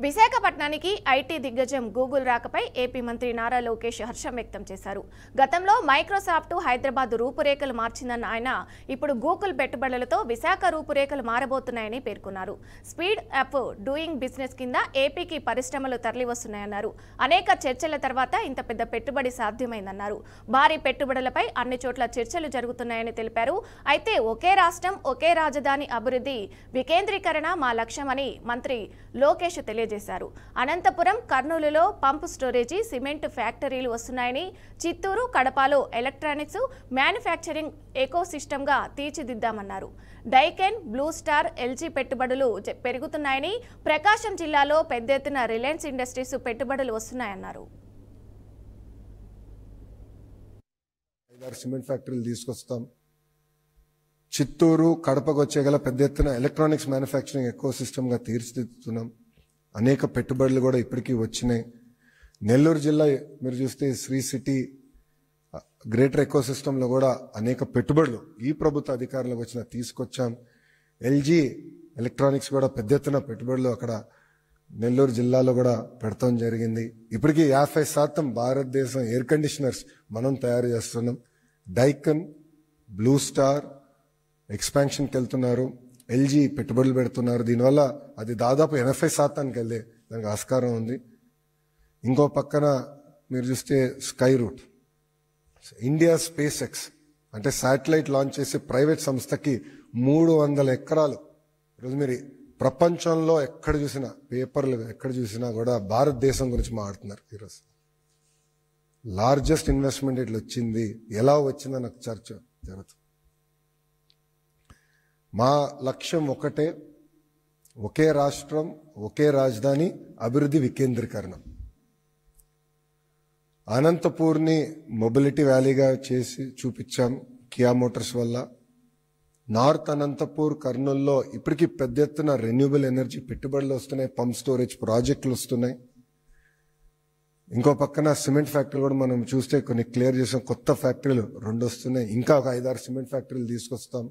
విశాఖపట్నానికి ఐటీ దిగ్గజం Google రాకపై AP మంత్రి నారా లోకేష్ హర్షం వ్యక్తం చేశారు. గతంలో మైక్రోసాఫ్ట్ హైదరాబాద్ రూపురేఖలు మార్చిందన్న ఆయన ఇప్పుడు గూగుల్ పెట్టుబడులతో విశాఖ రూపురేఖలు మారబోతున్నాయని పేర్కొన్నారు. స్పీడ్ అప్ డూయింగ్ బిజినెస్ కింద ఏపీకి పరిశ్రమలు తరలివస్తున్నాయన్నారు. అనేక చర్చల తర్వాత ఇంత పెద్ద పెట్టుబడి సాధ్యమైందన్నారు. భారీ పెట్టుబడులపై అన్ని చోట్ల చర్చలు జరుగుతున్నాయని తెలిపారు. అయితే ఒకే రాష్ట్రం ఒకే రాజధాని అభివృద్ధి వికేంద్రీకరణ మా లక్ష్యమని మంత్రి లోకేష్ తెలియజేశారు. అనంతపురం, కర్నూలులో పంప్ స్టోరేజీ, సిమెంట్ ఫ్యాక్టరీలు వస్తున్నాయని, చిత్తూరు, కడపలో ఎలక్ట్రానిక్స్ మ్యానుఫ్యాక్చరింగ్ ఎకోసిస్టమ్గా తీర్చిదిద్దామన్నారు. డైకెన్, బ్లూ స్టార్, ఎల్జీ పెట్టుబడులు పెరుగుతున్నాయని, ప్రకాశం జిల్లాలో పెద్ద ఎత్తున రిలయన్స్ ఇండస్ట్రీస్ పెట్టుబడులు వస్తున్నాయన్నారు. సిమెంట్ ఫ్యాక్టరీలు తీసుకొస్తాం. చిత్తూరు, కడపకు వచ్చేగల పెద్ద ఎత్తున ఎలక్ట్రానిక్స్ మ్యానుఫ్యాక్చరింగ్ ఎకోసిస్టమ్గా తీర్చిదిద్దుతున్నాం. అనేక పెట్టుబడులు కూడా ఇప్పటికీ వచ్చినాయి. నెల్లూరు జిల్లా మీరు చూస్తే శ్రీ సిటీ గ్రేటర్ ఎకోసిస్టంలో కూడా అనేక పెట్టుబడులు ఈ ప్రభుత్వ అధికారులకు వచ్చిన తీసుకొచ్చాం. ఎల్జీ ఎలక్ట్రానిక్స్ కూడా పెద్ద ఎత్తున పెట్టుబడులు అక్కడ నెల్లూరు జిల్లాలో కూడా పెడతాం జరిగింది. ఇప్పటికీ 50% భారతదేశం ఎయిర్ కండిషనర్స్ మనం తయారు చేస్తున్నాం. డైకన్, బ్లూ స్టార్ ఎక్స్పాన్షన్కి వెళ్తున్నారు. ఎల్జీ పెట్టుబడులు పెడుతున్నారు. దీనివల్ల అది దాదాపు 80% వెళ్ళే దానికి ఆస్కారం ఉంది. ఇంకో పక్కన మీరు చూస్తే Skyroot, India SpaceX అంటే శాటిలైట్ లాంచ్ చేసే ప్రైవేట్ సంస్థకి 300 ఎకరాలు. ఈరోజు మీరు ప్రపంచంలో ఎక్కడ చూసినా పేపర్లు ఎక్కడ చూసినా కూడా భారతదేశం గురించి మాట్లాడుతున్నారు. ఈరోజు లార్జెస్ట్ ఇన్వెస్ట్మెంట్ ఇట్లా వచ్చింది. ఎలా వచ్చిందో నాకు చర్చ జరుగుతుంది. మా లక్ష్యం ఒకటే, ఒకే రాష్ట్రం ఒకే రాజధాని అభివృద్ధి వికేంద్రీకరణ. అనంతపూర్ని మొబిలిటీ వ్యాలీగా చేసి చూపించాం కియా మోటార్స్ వల్ల. నార్త్ అనంతపూర్, కర్నూల్లో ఇప్పటికీ పెద్ద ఎత్తున రెన్యూబుల్ ఎనర్జీ పెట్టుబడులు వస్తున్నాయి. పంప్ స్టోరేజ్ ప్రాజెక్టులు వస్తున్నాయి. ఇంకో పక్కన సిమెంట్ ఫ్యాక్టరీలు కూడా మనం చూస్తే కొన్ని క్లియర్ చేసాం. కొత్త ఫ్యాక్టరీలు 2 వస్తున్నాయి. ఇంకా ఒక 5-6 సిమెంట్ ఫ్యాక్టరీలు తీసుకొస్తాం.